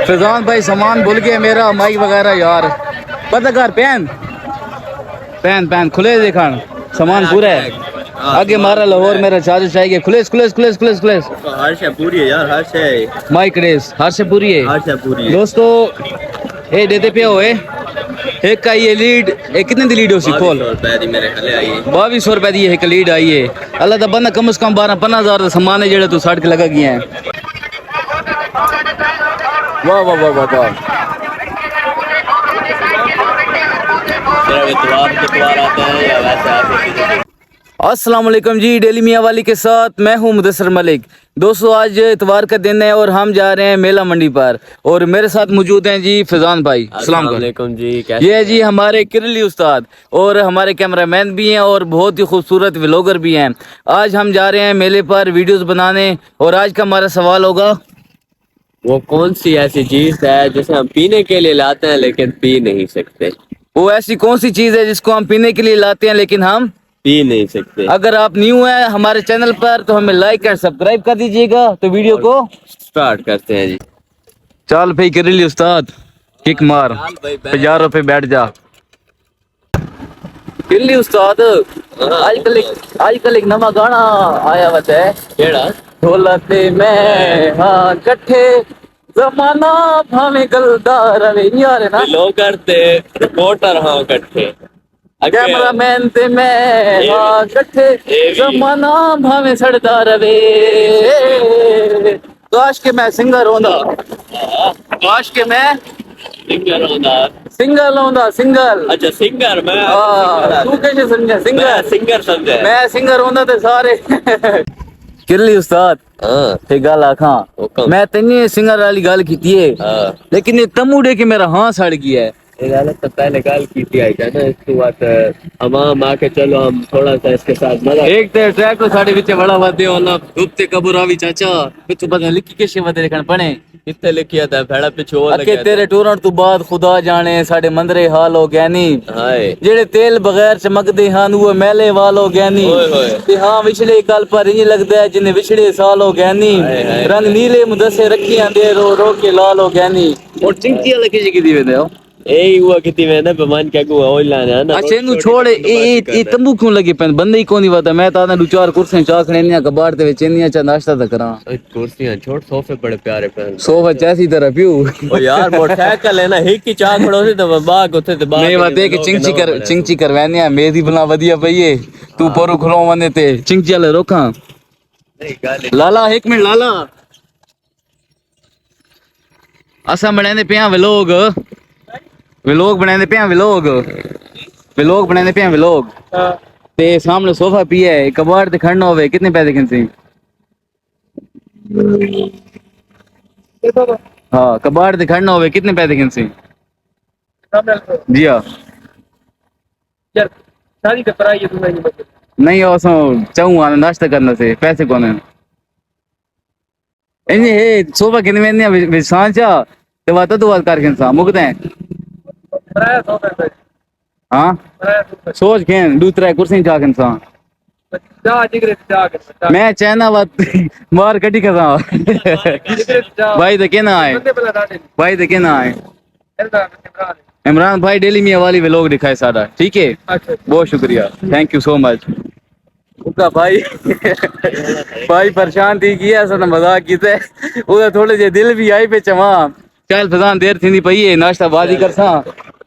फैजान भाई सामान भूल गया मेरा, माइक वगैरह यार। पता कर पैन पैन पैन खुले देखा सामान पूरा है। आगे मारा लाहौर मेरा चार्ज चाहिए। खुलेस खुलेस खुलेस खुलेस खुलेस हर शे पूरी है यार, हर शे माइक रेस हर से पूरी है, हर शे पूरी है दोस्तों। ए देते पे हो एक का ये लीड, एक कितने दी लीड हो सी खोल 2200 रुपए दी एक लीड आई है। अल्लाह दा बंदा कम से कम 12-15 हज़ार सामान है जेड़ा तू साड़ के लगा गया है। वाह वाह वाह वाह वाह। अस्सलाम वालेकुम जी, डेली मियाँ वाली के साथ मैं हूँ मुदस्सर मलिक। दोस्तों आज इतवार का दिन है और हम जा रहे हैं मेला मंडी पर और मेरे साथ मौजूद हैं जी फैजान भाई। अस्सलाम वालेकुम जी। ये है जी हमारे किरली उस्ताद और हमारे कैमरामैन भी हैं और बहुत ही खूबसूरत व्लॉगर भी हैं। आज हम जा रहे हैं मेले पर वीडियोस बनाने और आज का हमारा सवाल होगा, वो कौन सी ऐसी चीज है जिसे हम पीने के लिए लाते हैं लेकिन पी नहीं सकते? वो ऐसी कौन सी चीज़ है जिसको हम पीने के लिए लाते हैं लेकिन हम पी नहीं सकते? अगर आप न्यू हैं हमारे चैनल पर तो हमें लाइक और सब्सक्राइब कर दीजिएगा। तो वीडियो को स्टार्ट करते हैं जी। चल भाई किरली उस्ताद किक मार 50 रुपए बैठ जा। किरली उस्ताद आजकल एक नवा गाना आया हुआ है, केड़ा? ढोलते में हाँ कट्ठे जमाना भावे गलदार रवे यार ना लोग करते रिपोर्टर हाँ इकट्ठे, कैमरामैन ते मैं हाँ कट्ठे जमाना भावे सड़दा रवे। काश के मैं सिंगर होंदा, काश के मैं सिंगर होता। सिंगल होंदा सिंगल। अच्छा सिंगर मैं तू कैसे समझा सिंगर? सिंगर समझे मैं सिंगर होंदा ते सारे किरली उस्ताद ते गल आखां मैं तेने सिंगर वाली गल कीती है लेकिन ये तमुड़े के मेरा हाँ सड़ गया है। तो पहले गल की थी आई ना इसके बाद हम आके चलो हम थोड़ा सा इसके साथ मजा एक ते ट्रैक तो साडे विच बड़ा वादे होना दुपते कबूरावी चाचा पिछु पता लिखी के शेवा दे रखन पड़े कितने लिखिया था भेड़ा पिछो अके तेरे टूरन तू बाद खुदा जाने साडे मंदरे हाल हो गया नी हाय जेड़े तेल बगैर चमकदे हां वो मेले वाल हो गया नी ते हां विछड़े कल पर इंज लगदा है जिन्ने विछड़े साल हो गया नी रंग नीले मुदस्से रखियां दे रो रो के लाल हो गया नी और चिंकिया लगी जी दी वेंदे हो ए हुआ कितनी में ना बेमान क्या को ओइल लाना है ना। अच्छा इनु छोड़ ए तंबू क्यों लगी पेन बंदे ही कोनी वता मैं ता दो चार कुर्सियां चाखने ने कबाड़ ते विच इन्नियां चा नाश्ता ता करा। कुर्सियां छोड़ सोफे बड़े प्यारे पेन सोफा जैसी तरह पियो ओ यार मोटरसाइकिल है ना हिक की चाह खड़ो से तो बाग उथे ते बाग नहीं वते कि चिंची करवाने मेदी बना वदिया पईए तू पोरो खलो वने ते चिंची ले रोका लाला एक मिनट लाला असा बनाने पिया व्लॉग बनाने पे व्लॉग बनाने पे व्लॉग ते सामने सोफा पिया है कबाड़ ते खड़ना होवे कितने पैसे किनसी? हाँ कबाड़ ते खड़ना होवे कितने पैसे किनसी? जी हाँ यार शादी का प्राइस तो नहीं बता नहीं हो सो चाहूँ आना नाश्ता करना से पैसे कौन है इन्हें हे सोफा कितने में नहीं सांचा ते वाता तो बात करके इंसान मुकते हैं प्राइस हो गया हाँ सोच के दूसरा कुर्सी जाके इंसान जा जिगरे जा मैं चाहना बात मार कटी कर रहा भाई तो कहना आए भाई तो कहना आए इमरान भाई डेली मियाँ वाली व्लॉग दिखाए सारा ठीक है बहुत शुक्रिया थैंक यू सो मच उसका भाई भाई परेशान थी किया ऐसा मजाक किया उधर थोड़े जे दिल भी आई पे चवा चल फैजान देर थी पई है नाश्ता बाजी कर सा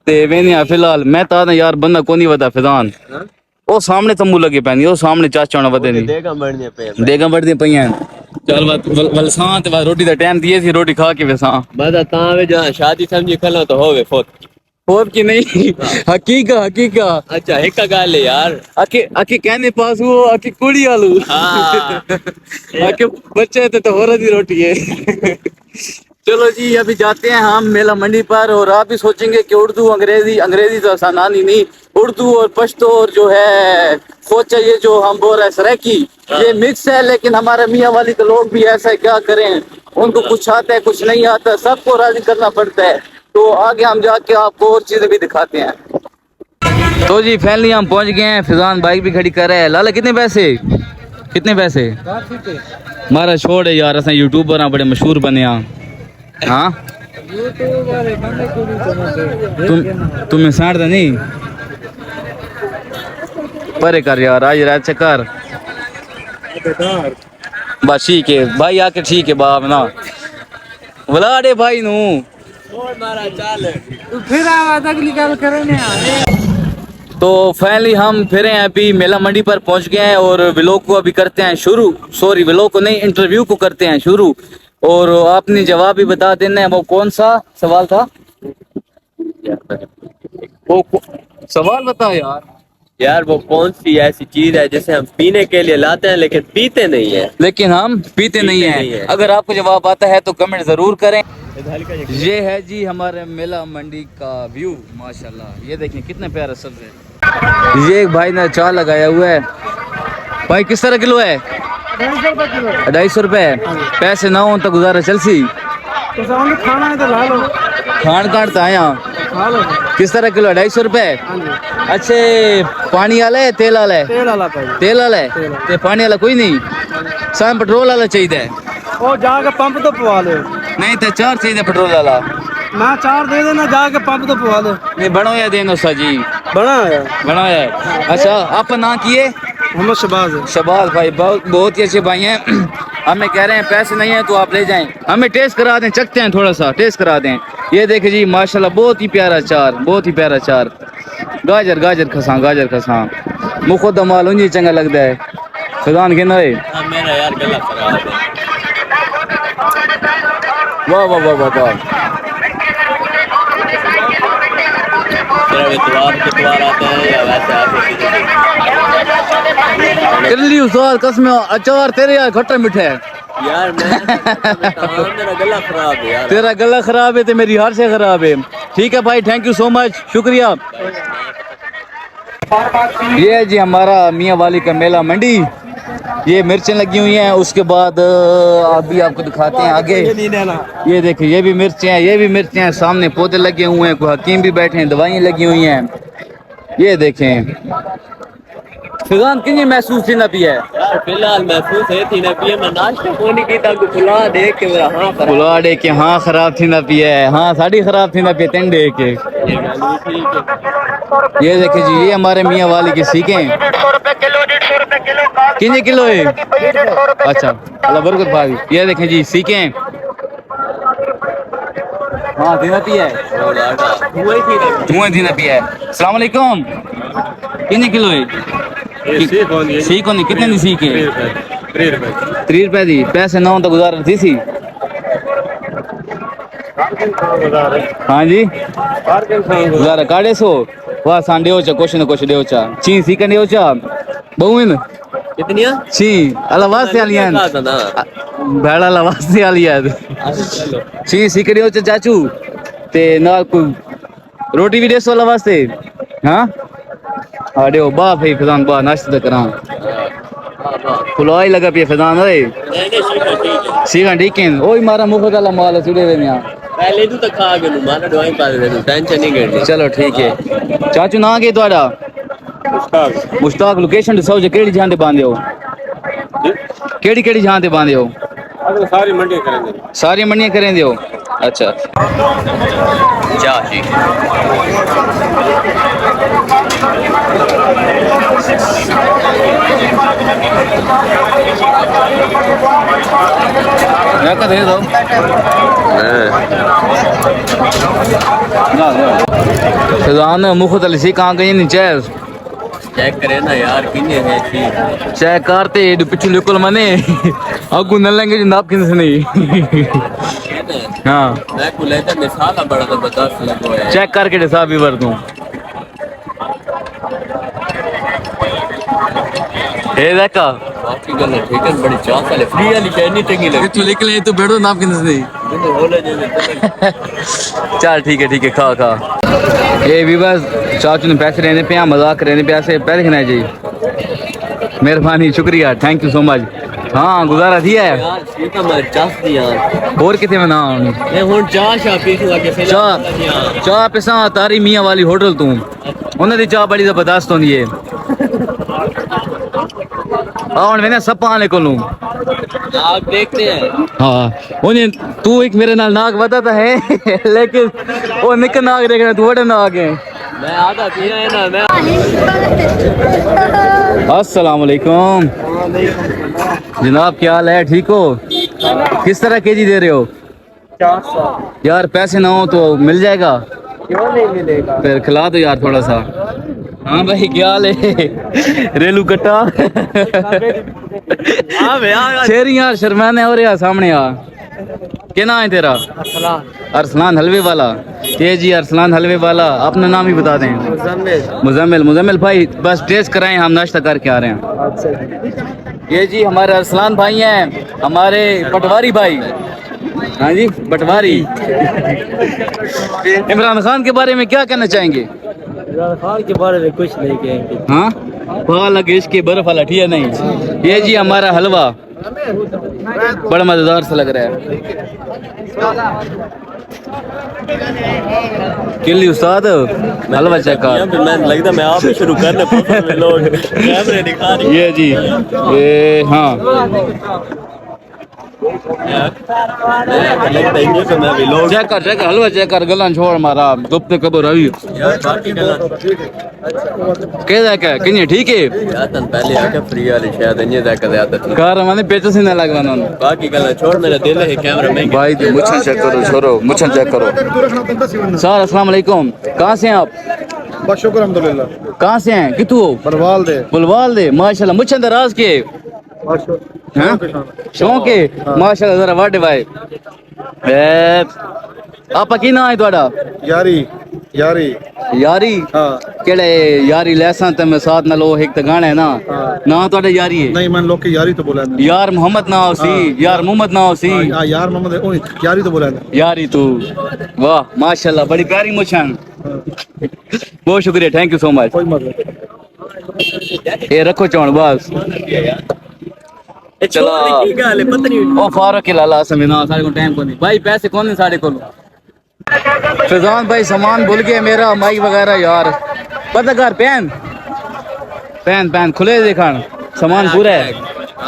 ते वेने फिलहाल मैं ता यार बंदा कोनी वता फैजान ओ सामने तंबू लगे पैनी ओ सामने चाचा होना वदे नहीं देगा बढ़ दे पईयां चल वलसां ते रोटी दा टाइम दिए सी रोटी खा के वेसा बस ता वे जहां शादी समझी खलो तो होवे फोत की नहीं हकीका अच्छा एक गाल है यार आके कहने पास वो आके कुड़ी आलू आके बच्चे तो हो रही रोटी है चलो जी अभी जाते हैं हम मेला मंडी पर और आप भी सोचेंगे कि उर्दू अंग्रेजी तो आसान ही नहीं उर्दू और पश्तो और जो है खोचा ये जो हम बोल रहे हैं सराइकी ये मिक्स है लेकिन हमारे मियाँ वाली के लोग भी ऐसा है क्या करें उनको कुछ आता है कुछ नहीं आता सबको राजी करना पड़ता है। तो आगे हम जाके आपको और चीजें भी दिखाते हैं। तो जी फाइनली हम पहुंच गए हैं फैजान बाइक भी खड़ी कर रहे हैं। लाला कितने पैसे हमारा छोड़ है यार असा यूट्यूबर हाँ बड़े मशहूर बने हाँ तुम्हें साड़ दा नहीं परे कर यार आज रात से कर बस ठीक है भाई आके ठीक है बाप ना बुला दे भाई नू फिर आवाज अगली गल करने तो फाइनली हम फिर हैं अभी मेला मंडी पर पहुंच गए हैं और व्लॉग को अभी करते हैं शुरू सॉरी व्लॉग को नहीं इंटरव्यू को करते हैं शुरू और आपने जवाब भी बता देना है वो कौन सा सवाल था वो सवाल बता यार यार वो कौन सी ऐसी चीज है जिसे हम पीने के लिए लाते हैं लेकिन पीते नहीं है। लेकिन हम पीते नहीं हैं। अगर आपको जवाब आता है तो कमेंट जरूर करें। ये है जी हमारे मेला मंडी का व्यू माशाल्लाह ये देखें कितना प्यारा सब्ज है। ये एक भाई ने चार लगाया हुआ है भाई किस तरह किलो है 250 रुपए पैसे ना हो तो गुजारा चलसी खाना है तो ला लो खान काटता है यहाँ किस तरह किलो 250 रुपए अच्छे पानी वाला है तेल वाला है तेल वाला है ते पानी वाला कोई नहीं शाम पेट्रोल वाला चाहिए ओ जाके पंप तो पवा लो नहीं तो चार चाहिए पेट्रोल वाला ना चार दे देना जाके पंप तो पवा लो नहीं बनो या देनो सा जी बना है अच्छा आप ना किए मोहम्मद शबाज भाई बहुत ही अच्छे भाई हैं हमें कह रहे हैं पैसे नहीं है तो आप ले जाएं हमें टेस्ट करा दें चखते हैं थोड़ा सा टेस्ट करा दें ये देखे जी माशाल्लाह बहुत ही प्यारा अचार गाजर खसा मुखो दमाल उन्हीं चंगा लगता है खुदान के नए मेरा यार गला खराब है। वाह वाह वाह वाह वाह सिर्फ इतवार आते हैं या वैसे आते दिल्ली स्वाद कसम अचार तेरे यार खट्टा मीठा है यार मेरा गला खराब है यार तेरा गला खराब है तो मेरी हार से खराब है ठीक है भाई थैंक यू सो मच शुक्रिया। ये है जी हमारा मियाँ वाली का मेला मंडी ये मिर्चें लगी हुई हैं उसके बाद अभी आपको दिखाते हैं आगे ये देखिए ये भी मिर्चें हैं सामने पौधे लगे हुए हैं कोई हकीम भी बैठे हैं दवाइयाँ लगी हुई हैं ये देखें फिजान कितनी महसूस थी ना पिया यार फिलहाल महसूस है थी ना पिया मैं नाश्ता होने की तक खुला देख के मेरा बुला दे के हाँ खराब थी ना पिया है हाँ साड़ी खराब थी ना पिया तेन दे के ये देखिए जी ये हमारे मियाँ वाली की सीखें कितने किलो है अच्छा अल्लाह बरकत भाई ये देखें जी सीखें हाँ दीना पिया है धुआं दीना पिया है अस्सलाम वालेकुम कितने किलो है सीख होनी कितने दी सीख है 3 रुपए दी पैसे ना हो तो गुजारा थी सी हाँ जी गुजारा काढ़े सो वाह सांडे हो चा कुछ न कुछ दे चा ची सीख दे चा बहुइन कितनियां ची अल्लाह वास्ते आलियां भेड़ा अल्लाह वास्ते आलियां ची सीख दे चा चाचू ते नाल को रोटी भी दे सो अल्लाह वास्ते हाँ अरे ओ बा भाई फिजान बा नाश्ता करा फुलाई लगा पिया फिजान ओए सीखा ठीक है ओए मारा मुख का माल चुड़े वे में पहले तू तो खा के मारा दवाई पा दे तू टेंशन नहीं करनी चलो ठीक है चाचू ना के तोड़ा मुश्ताक लोकेशन दसो जे केड़ी जहां ते बांधे हो केड़ी जहां ते बांधे हो सारी मंडियां करेंगे हो अच्छा जा जी दे दो फिजान मुख तली सी कहाँ गई नीचे चेक करे ना यार किन्ने है थी चेक करते पिछू निकल मने अगू न लेंगे नाप किन से नहीं हाँ मैं को लेता मिसाल बड़ा जबरदस्त लगो है चेक करके हिसाब भी भर दूं ए देखा बाकी गल ठीक है बड़ी चाह वाले फ्री वाली शय नहीं चंगी लगी तू लिख ले तो बैठो नाप किन से नहीं चल ठीक है खा ये भी बस चाचू ने पैसे लेने पे मजाक रहने पे ऐसे पैसे खिलाए जी मेहरबानी शुक्रिया थैंक यू सो मच हाँ गुजारा दिया है यार ठीक है मैं चाह दी यार और कितने में ना मैं हुन चाह पी के फिर चाह पिसा तारी मियाँ वाली होटल तू उन्हें दी चाह बड़ी जबरदस्त होनी है और मैंने सब पाने को लूं आप देखते हैं हाँ उन्हें तू एक मेरे नाल नाग बताता है लेकिन वो निक नाग देखना तू बड़ा नाग है मैं आधा पिया है ना मैं अस्सलाम वालेकुम जनाब क्या हाल है ठीक हो किस तरह केजी दे रहे हो 400 यार पैसे ना हो तो मिल जाएगा क्यों नहीं मिलेगा फिर खिला दो यार थोड़ा सा हाँ भाई क्या हाल है रेलू कट्टा हाँ भैया शेरी यार शर्माने हो रहा सामने यार क्या नाम है तेरा अरसलान हलवे वाला ये जी अरसलान हलवे वाला अपना नाम ही बता दें मुजम्मिल मुजम्मिल भाई बस टेस्ट कराएं हम नाश्ता करके आ रहे हैं ये जी हमारे अरसलान भाई हैं हमारे पटवारी भाई हाँ जी पटवारी इमरान खान के बारे में क्या कहना चाहेंगे खान के बारे में कुछ नहीं कहेंगे हाँ पाला गेश के बर्फ वाला ठीक है नहीं ये जी हमारा हलवा बड़ा मजेदार सा लग रहा है किल्ली उस्ताद हलवा चेक कर मैं लगता मैं आप ही शुरू करने पर लोग कैमरे दिखा रहे ये जी ये हाँ लगता है तो मैं भी लोग चेक कर हलवा चेक कर गलन छोड़ मारा दुपते कबर रही यार बाकी क्या किन्हीं ठीक है यार तन पहले आके फ्री वाली शायद ये जाकर आता थी कार मैंने पेचो से न लगवाना बाकी गल छोड़ मेरा दिल है कैमरा में भाई तो मुझे चेक करो छोरो मुझे चेक करो सर अस्सलाम वालेकुम कहाँ से हैं आप बस शुक्र अल्हम्दुलिल्लाह कहाँ से हैं कितु हो परवाल दे बुलवाल दे माशाल्लाह मुझे दराज के हाँ शौक है माशाल्लाह जरा वाडे भाई आपा की ना है ਤੁਹਾਡਾ यारी यारी यारी हाँ केड़े यारी लेसा ते मैं साथ ना लो एक त गाना है ना ना ਤੁਹਾਡਾ यारी है नहीं मैंने लोग की यारी तो बोला है यार मोहम्मद ना होसी यार मोहम्मद ना होसी यार मोहम्मद है, ओए, यारी तो बोला है यारी तू वाह माशाल्लाह बड़ी प्यारी मुछन बहुत शुक्रिया थैंक यू सो मच कोई मतलब ये रखो चौन बस चलो पता नहीं ओ फारूक के लाला समीना सारे को टाइम को नहीं भाई पैसे कौन है साढ़े को फैजान भाई सामान भूल गए मेरा माइक वगैरह यार पता कर पेन पेन पेन खुले देखा सामान पूरा है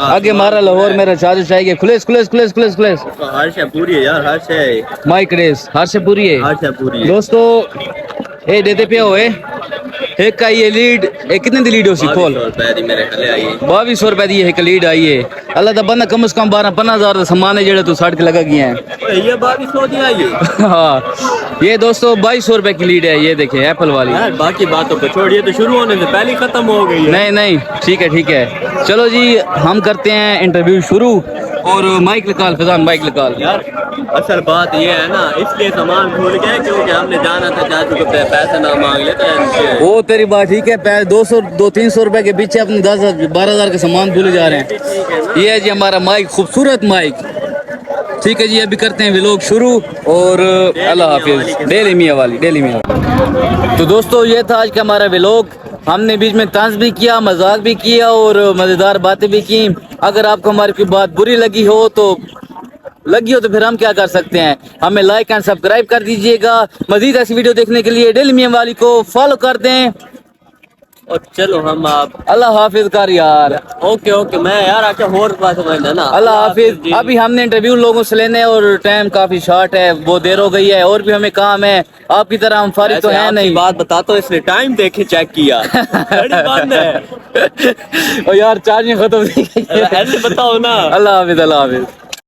आगे मारा लाहौर मेरा चार्ज चाहिए खुलेस खुलेस खुलेस खुलेस खुलेस हर शय पूरी है यार हर शय माइक रेस हर से पूरी है हर शय पूरी है दोस्तों ए देते पे हो एक का ये लीड कितने दी लीड हो सी खोल मेरे खले आई 2200 रुपए दी एक लीड आई है अल्लाह दा बंदा कम से कम 12-15,000 का सामान है जेड़ा तू साड़ के लगा गया है ये 2200 दी आई है हाँ ये दोस्तों 2200 रुपए की लीड है ये देखिए एप्पल वाली यार बाकी बातों को छोड़िए तो शुरू होने से पहले खत्म हो गई है नहीं नहीं ठीक है चलो जी हम करते हैं इंटरव्यू शुरू और माइक निकाल फैजान माइक निकाल यार असल बात ये है ना इसलिए सामान भूल गए क्योंकि हमने जाना था चाचू को पैसे ना मांग लेते वो तेरी बात ठीक है 200-300 रुपए के पीछे अपने 10,000-12,000 के सामान भूले जा रहे हैं ये है जी हमारा माइक खूबसूरत माइक ठीक है जी अभी करते हैं व्लॉग शुरू और अल्लाह हाफिज डेली मियाँ वाली तो दोस्तों ये था आज का हमारा व्लॉग हमने बीच में तंज भी किया मजाक भी किया और मज़ेदार बातें भी की अगर आपको हमारी कोई बात बुरी लगी हो तो फिर हम क्या कर सकते हैं हमें लाइक एंड सब्सक्राइब कर दीजिएगा मजीद ऐसी वीडियो देखने के लिए डेली मियाँ वाली को फॉलो कर दें और चलो हम आप अल्लाह हाफिज कर यार ओके मैं यार आके और बात समझना ना अल्लाह हाफिज अभी हमने इंटरव्यू लोगों से लेने और टाइम काफी शॉर्ट है वो देर हो गई है और भी हमें काम है आपकी तरह हम फारिग तो है नहीं बात बताता हूँ इसने टाइम देखे चेक किया बड़ी बात है और यार चार्जिंग खत्म हो गई ऐसे बताओ ना अल्लाह हाफिज